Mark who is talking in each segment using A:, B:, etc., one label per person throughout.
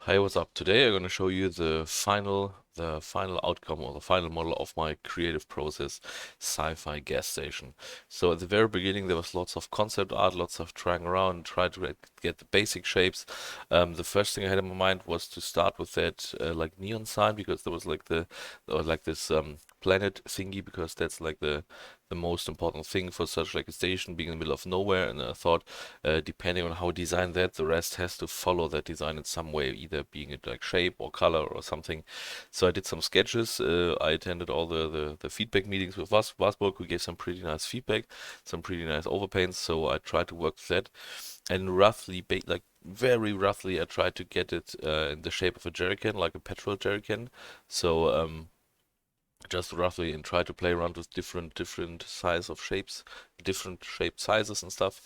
A: Hi, what's up? Today I'm going to show you the final outcome or the final model of my creative process sci-fi gas station. So at the very beginning there was lots of concept art, lots of trying around and try to get the basic shapes. The first thing I had in my mind was to start with that like neon sign because there was like there was like this planet thingy because that's like the most important thing for such like a station being in the middle of nowhere. And I thought depending on how I design that, the rest has to follow that design in some way, either being it like shape or color or something. So I did some sketches. I attended all the feedback meetings with Wasburg, who gave some pretty nice feedback, some pretty nice overpaints. So I tried to work with that, and like very roughly, I tried to get it in the shape of a jerrycan, like a petrol jerrycan. So just roughly, and try to play around with different size of shapes, different shape sizes and stuff.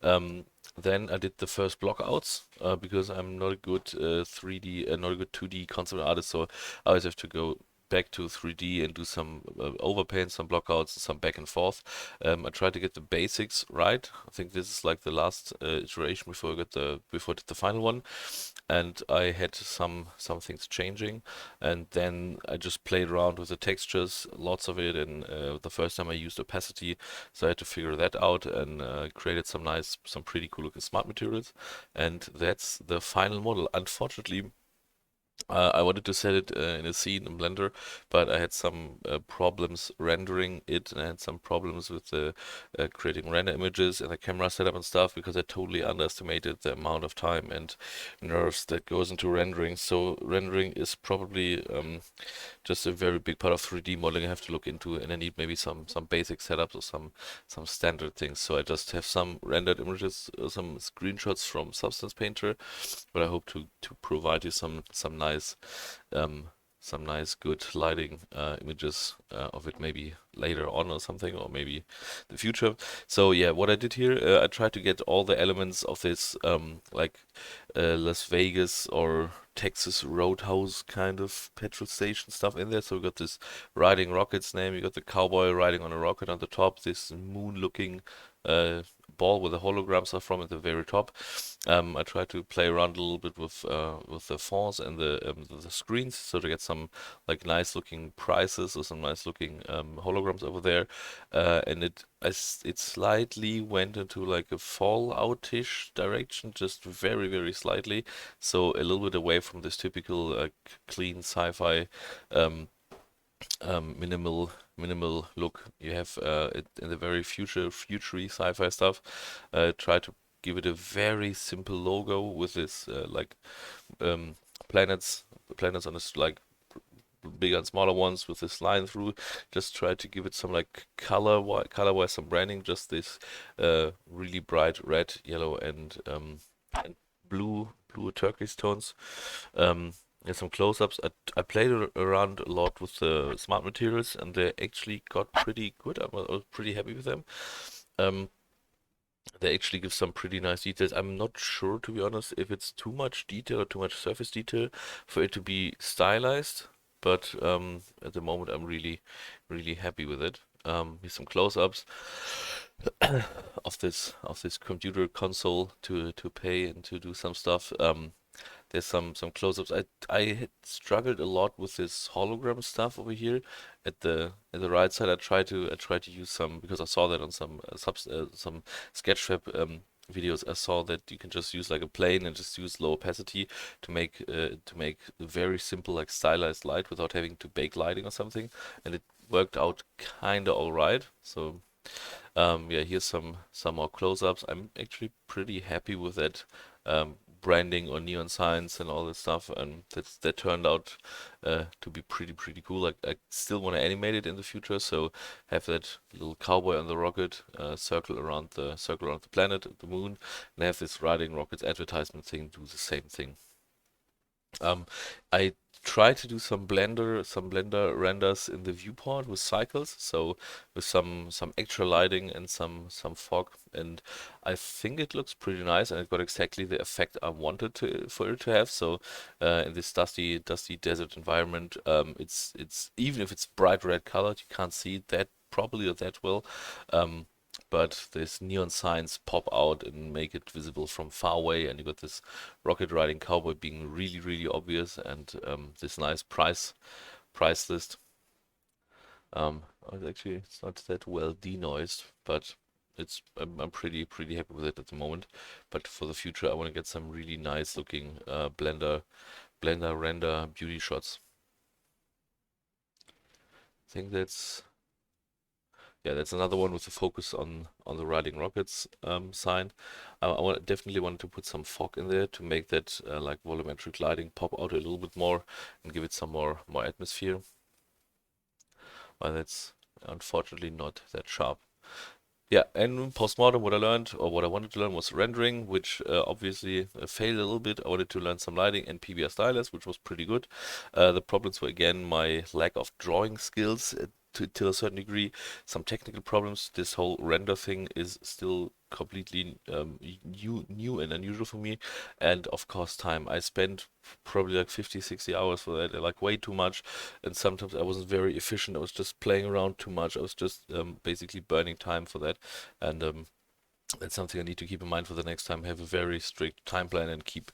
A: Then I did the first block outs because I'm not a good 3D, not a good 2D concept artist, so I always have to go back to 3D and do some overpaint, some block outs, some back and forth. I tried to get the basics right. I think this is like the last iteration before I did the final one, and I had some things changing, and then I just played around with the textures, lots of it, and the first time I used opacity, so I had to figure that out and created some pretty cool looking smart materials, and that's the final model. Unfortunately, I wanted to set it in a scene in Blender, but I had some problems rendering it, and I had some problems with the creating render images and the camera setup and stuff because I totally underestimated the amount of time and nerves that goes into rendering. So rendering is probably just a very big part of 3D modeling I have to look into, and I need maybe some basic setups or some standard things. So I just have some rendered images, some screenshots from Substance Painter, but I hope to provide you um, some nice good lighting images of it maybe later on or something, or maybe the future. So yeah, what I did here, I tried to get all the elements of this like Las Vegas or Texas Roadhouse kind of petrol station stuff in there. So we got this riding rocket's name, you got the cowboy riding on a rocket on the top, this moon-looking uh, ball with the holograms are from at the very top. I tried to play around a little bit with the fonts and the screens, so to get some like nice looking prices or some nice looking holograms over there. And it slightly went into like a Fallout-ish direction, just very slightly. So a little bit away from this typical clean sci-fi um, minimal look you have in the very futury sci-fi stuff. Try to give it a very simple logo with this like um, planets planets on this like bigger and smaller ones with this line through. Just try to give it some like color wise some branding. Just this really bright red, yellow, and blue turquoise tones. And some close-ups. I played around a lot with the smart materials, and they actually got pretty good. I was pretty happy with them. Um, they actually give some pretty nice details. I'm not sure, to be honest, if it's too much detail or too much surface detail for it to be stylized, but at the moment I'm really happy with it. Here's some close-ups of this computer console to pay and to do some stuff. There's some close-ups. I had struggled a lot with this hologram stuff over here at the right side. I tried to use some because I saw that on some Sketchfab videos. I saw that you can just use like a plane and just use low opacity to make very simple like stylized light without having to bake lighting or something, and it worked out kinda all right. So yeah, here's some more close-ups. I'm actually pretty happy with that branding or neon signs and all this stuff, and that turned out to be pretty cool. Like I still want to animate it in the future, so have that little cowboy on the rocket circle around the planet, the moon, and have this riding rockets advertisement thing do the same thing. I try to do some Blender renders in the viewport with cycles, so with some extra lighting and some fog, and I think it looks pretty nice, and it got exactly the effect I wanted for it to have. So in this dusty desert environment, it's even if it's bright red colored, you can't see it that properly or that well. Um, but these neon signs pop out and make it visible from far away, and you got this rocket riding cowboy being really, really obvious, and this nice price list. Actually, it's not that well denoised, but I'm pretty happy with it at the moment. But for the future, I want to get some really nice looking Blender render beauty shots. I think that's another one with the focus on the riding rockets sign. Definitely wanted to put some fog in there to make that like volumetric lighting pop out a little bit more and give it some more atmosphere. But that's unfortunately not that sharp. Yeah, and postmortem, what I learned or what I wanted to learn was rendering, which obviously failed a little bit. I wanted to learn some lighting and PBR stylus, which was pretty good. The problems were again my lack of drawing skills to a certain degree, some technical problems. This whole render thing is still completely new and unusual for me, and of course time. I spent probably like 50, 60 hours for that, like way too much, and sometimes I wasn't very efficient. I was just playing around too much. I was just basically burning time for that, and that's something I need to keep in mind for the next time. Have a very strict time plan and keep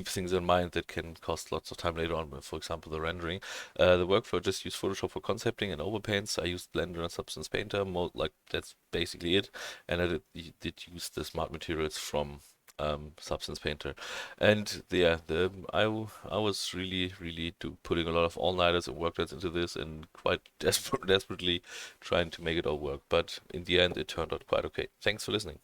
A: things in mind that can cost lots of time later on. For example, the rendering. The workflow, just use Photoshop for concepting and overpaints. I used Blender and Substance Painter. Like that's basically it. And I did use the smart materials from Substance Painter. And yeah, I was really putting a lot of all-nighters and work nights into this and quite desperately trying to make it all work. But in the end, it turned out quite okay. Thanks for listening.